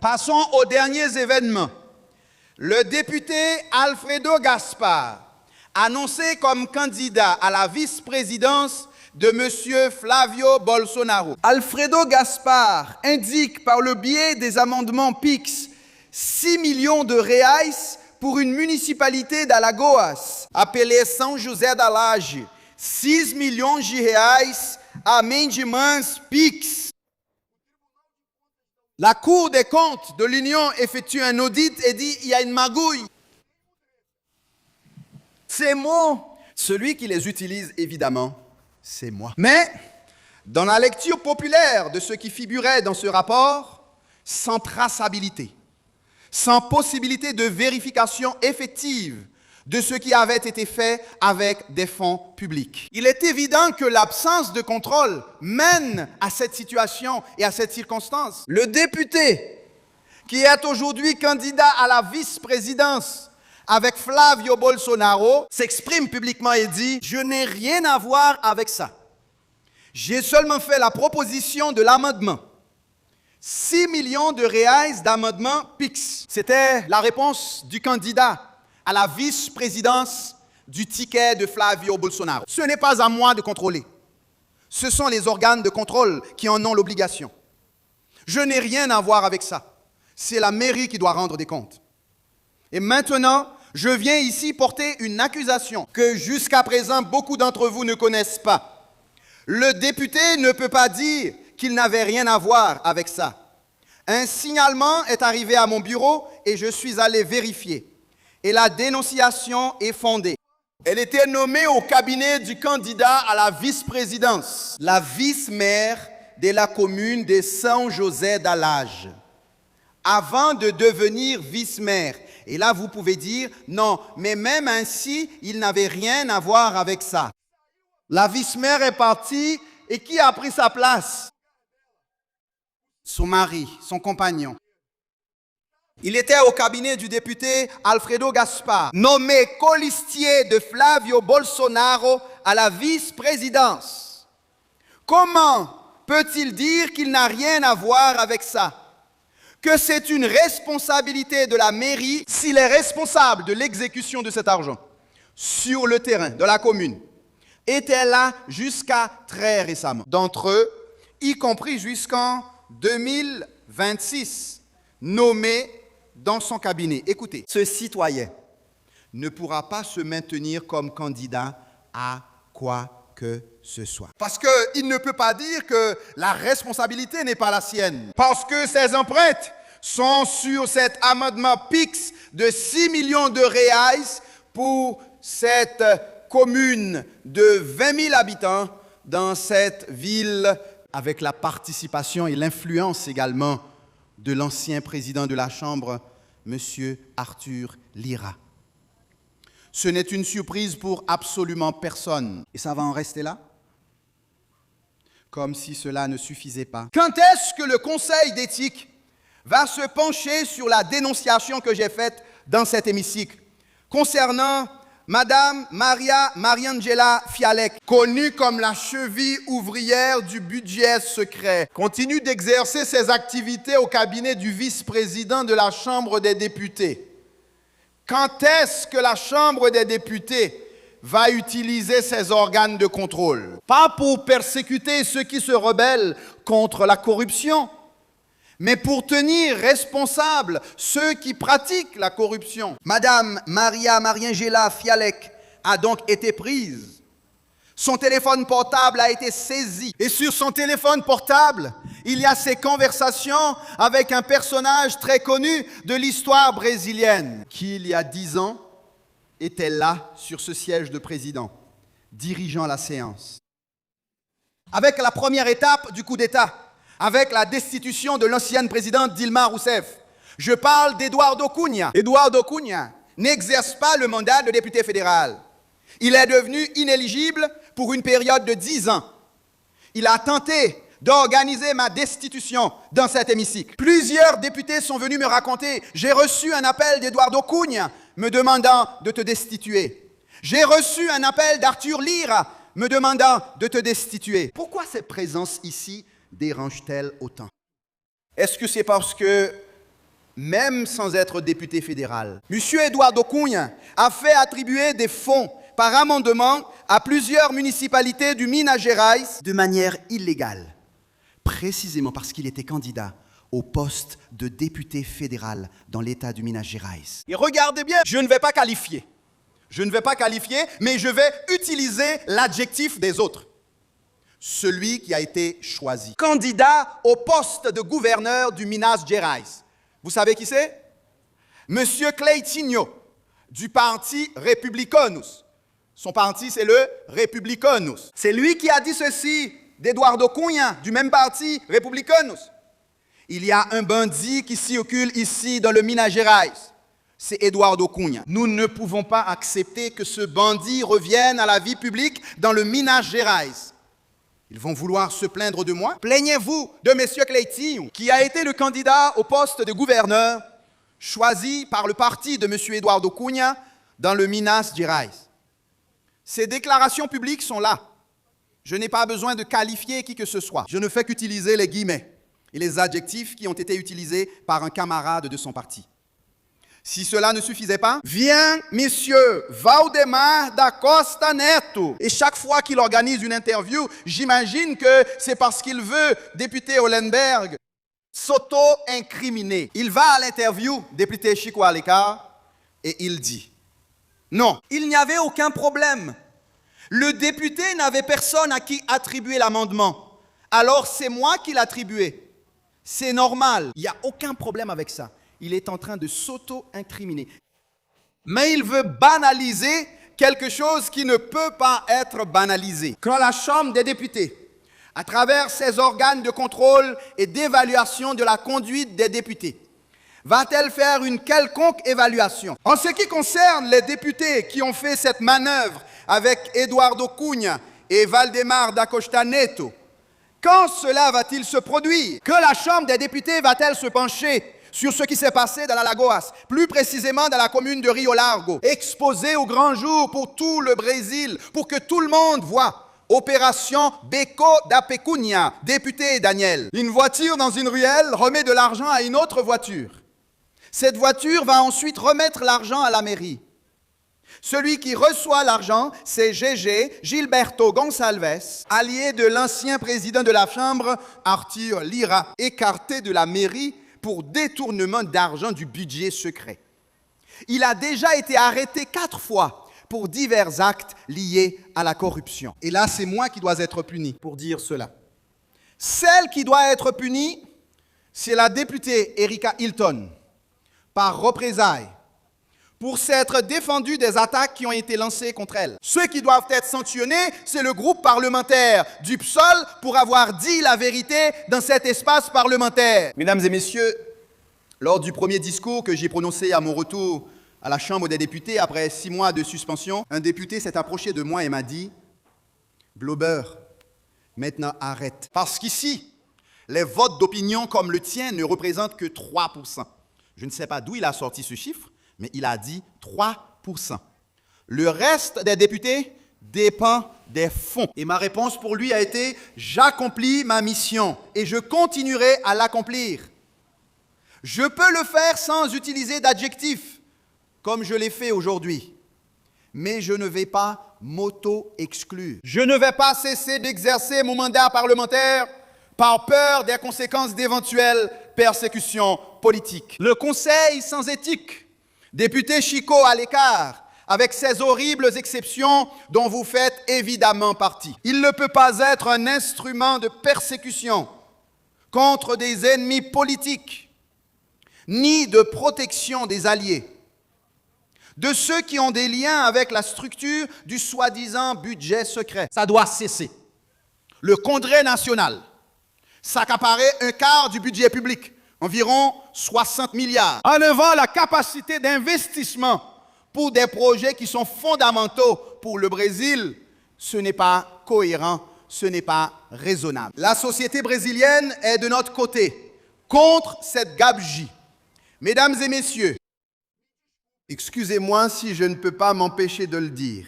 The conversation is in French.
Passons aux derniers événements. Le député Alfredo Gaspar, annoncé comme candidat à la vice-présidence de M. Flavio Bolsonaro. Alfredo Gaspar indique par le biais des amendements PIX 6 millions de reais pour une municipalité d'Alagoas. Appelé São José da Laje, 6 milhões de reais a Mendimans PIX. La Cour des comptes de l'Union effectue un audit et dit il y a une magouille. Ces mots, celui qui les utilise évidemment, c'est moi. Mais, dans la lecture populaire de ce qui figurait dans ce rapport, sans traçabilité, sans possibilité de vérification effective de ce qui avait été fait avec des fonds publics. Il est évident que l'absence de contrôle mène à cette situation et à cette circonstance. Le député qui est aujourd'hui candidat à la vice-présidence avec Flavio Bolsonaro s'exprime publiquement et dit « Je n'ai rien à voir avec ça. J'ai seulement fait la proposition de l'amendement. 6 millions de reais d'amendement PIX. » C'était la réponse du candidat à la vice-présidence du ticket de Flavio Bolsonaro. Ce n'est pas à moi de contrôler. Ce sont les organes de contrôle qui en ont l'obligation. Je n'ai rien à voir avec ça. C'est la mairie qui doit rendre des comptes. Et maintenant, je viens ici porter une accusation que jusqu'à présent beaucoup d'entre vous ne connaissent pas. Le député ne peut pas dire qu'il n'avait rien à voir avec ça. Un signalement est arrivé à mon bureau et je suis allé vérifier. Et la dénonciation est fondée. Elle était nommée au cabinet du candidat à la vice-présidence, la vice-maire de la commune de São José da Laje, avant de devenir vice-maire. Et là, vous pouvez dire, non, mais même ainsi, il n'avait rien à voir avec ça. La vice-maire est partie et qui a pris sa place? Son mari, son compagnon. Il était au cabinet du député Alfredo Gaspar, nommé colistier de Flavio Bolsonaro à la vice-présidence. Comment peut-il dire qu'il n'a rien à voir avec ça? Que c'est une responsabilité de la mairie s'il est responsable de l'exécution de cet argent sur le terrain de la commune. Était là jusqu'à très récemment. D'entre eux, y compris jusqu'en 2026, nommés dans son cabinet. Écoutez, ce citoyen ne pourra pas se maintenir comme candidat à quoi que ce soit. Parce qu'il ne peut pas dire que la responsabilité n'est pas la sienne. Parce que ses empreintes sont sur cet amendement PIX de 6 millions de reais pour cette commune de 20 000 habitants dans cette ville, avec la participation et l'influence également de l'ancien président de la Chambre, M. Arthur Lira. Ce n'est une surprise pour absolument personne. Et ça va en rester là? Comme si cela ne suffisait pas. Quand est-ce que le Conseil d'éthique va se pencher sur la dénonciation que j'ai faite dans cet hémicycle concernant Madame Mariangela Fialek, connue comme la cheville ouvrière du budget secret, continue d'exercer ses activités au cabinet du vice-président de la Chambre des députés. Quand est-ce que la Chambre des députés va utiliser ses organes de contrôle? Pas pour persécuter ceux qui se rebellent contre la corruption, mais pour tenir responsables ceux qui pratiquent la corruption. Madame Mariangela Fialek a donc été prise. Son téléphone portable a été saisi. Et sur son téléphone portable, il y a ces conversations avec un personnage très connu de l'histoire brésilienne, qui, il y a 10 ans, était là, sur ce siège de président, dirigeant la séance. Avec la première étape du coup d'État, avec la destitution de l'ancienne présidente Dilma Rousseff. Je parle d'Eduardo Cunha. Eduardo Cunha n'exerce pas le mandat de député fédéral. Il est devenu inéligible pour une période de 10 ans. Il a tenté d'organiser ma destitution dans cet hémicycle. Plusieurs députés sont venus me raconter « J'ai reçu un appel d'Eduardo Cunha me demandant de te destituer. J'ai reçu un appel d'Arthur Lira me demandant de te destituer. » Pourquoi cette présence ici dérange-t-elle autant? Est-ce que c'est parce que même sans être député fédéral. M. Eduardo Cunha a fait attribuer des fonds par amendement à plusieurs municipalités du Minas Gerais de manière illégale, précisément parce qu'il était candidat au poste de député fédéral dans l'État du Minas Gerais. Et regardez bien, je ne vais pas qualifier, mais je vais utiliser l'adjectif des autres. Celui qui a été choisi. Candidat au poste de gouverneur du Minas Gerais. Vous savez qui c'est? Monsieur Cleitinho, du parti Republicanos. Son parti, c'est le Republicanos. C'est lui qui a dit ceci d'Eduardo Cunha, du même parti, Republicanos. Il y a un bandit qui circule ici dans le Minas Gerais. C'est Eduardo Cunha. Nous ne pouvons pas accepter que ce bandit revienne à la vie publique dans le Minas Gerais. Ils vont vouloir se plaindre de moi. Plaignez-vous de M. Cleitinho, qui a été le candidat au poste de gouverneur choisi par le parti de M. Eduardo Cunha dans le Minas Gerais. Ces déclarations publiques sont là. Je n'ai pas besoin de qualifier qui que ce soit. Je ne fais qu'utiliser les guillemets et les adjectifs qui ont été utilisés par un camarade de son parti. Si cela ne suffisait pas, vient Monsieur Valdemar da Costa Neto. Et chaque fois qu'il organise une interview, j'imagine que c'est parce qu'il veut, député Hollenberg, s'auto-incriminer. Il va à l'interview, député Chico Aleccar, et il dit « Non, il n'y avait aucun problème. Le député n'avait personne à qui attribuer l'amendement. Alors c'est moi qui l'attribuais. C'est normal, il n'y a aucun problème avec ça. » Il est en train de s'auto-incriminer. Mais il veut banaliser quelque chose qui ne peut pas être banalisé. Quand la Chambre des députés, à travers ses organes de contrôle et d'évaluation de la conduite des députés, va-t-elle faire une quelconque évaluation? En ce qui concerne les députés qui ont fait cette manœuvre avec Eduardo Cunha et Valdemar da Costa Neto, quand cela va-t-il se produire? Que la Chambre des députés va-t-elle se pencher sur ce qui s'est passé dans la Lagoas, plus précisément dans la commune de Rio Largo, exposé au grand jour pour tout le Brésil, pour que tout le monde voit. Opération Beco da Pecunia, député Daniel. Une voiture dans une ruelle remet de l'argent à une autre voiture. Cette voiture va ensuite remettre l'argent à la mairie. Celui qui reçoit l'argent, c'est Gilberto Gonçalves, allié de l'ancien président de la Chambre, Arthur Lira, écarté de la mairie pour détournement d'argent du budget secret. Il a déjà été arrêté 4 fois pour divers actes liés à la corruption. Et là, c'est moi qui dois être puni pour dire cela. Celle qui doit être punie, c'est la députée Erika Hilton, par représailles, pour s'être défendue des attaques qui ont été lancées contre elle. Ceux qui doivent être sanctionnés, c'est le groupe parlementaire du PSOL pour avoir dit la vérité dans cet espace parlementaire. Mesdames et messieurs, lors du premier discours que j'ai prononcé à mon retour à la Chambre des députés, après 6 mois de suspension, un député s'est approché de moi et m'a dit « Blober, maintenant arrête. » Parce qu'ici, les votes d'opinion comme le tien ne représentent que 3%. Je ne sais pas d'où il a sorti ce chiffre, mais il a dit 3%. Le reste des députés dépend des fonds. Et ma réponse pour lui a été « J'accomplis ma mission et je continuerai à l'accomplir. Je peux le faire sans utiliser d'adjectifs, comme je l'ai fait aujourd'hui. Mais je ne vais pas m'auto-exclure. Je ne vais pas cesser d'exercer mon mandat parlementaire par peur des conséquences d'éventuelles persécutions politiques. Le Conseil sans éthique, député Chico Aleccar, avec ses horribles exceptions dont vous faites évidemment partie. Il ne peut pas être un instrument de persécution contre des ennemis politiques, ni de protection des alliés, de ceux qui ont des liens avec la structure du soi-disant budget secret. Ça doit cesser. Le Congrès national s'accaparait un quart du budget public, environ 60 milliards, enlevant la capacité d'investissement pour des projets qui sont fondamentaux pour le Brésil. Ce n'est pas cohérent, ce n'est pas raisonnable. La société brésilienne est de notre côté, contre cette gabegie. Mesdames et messieurs, excusez-moi si je ne peux pas m'empêcher de le dire.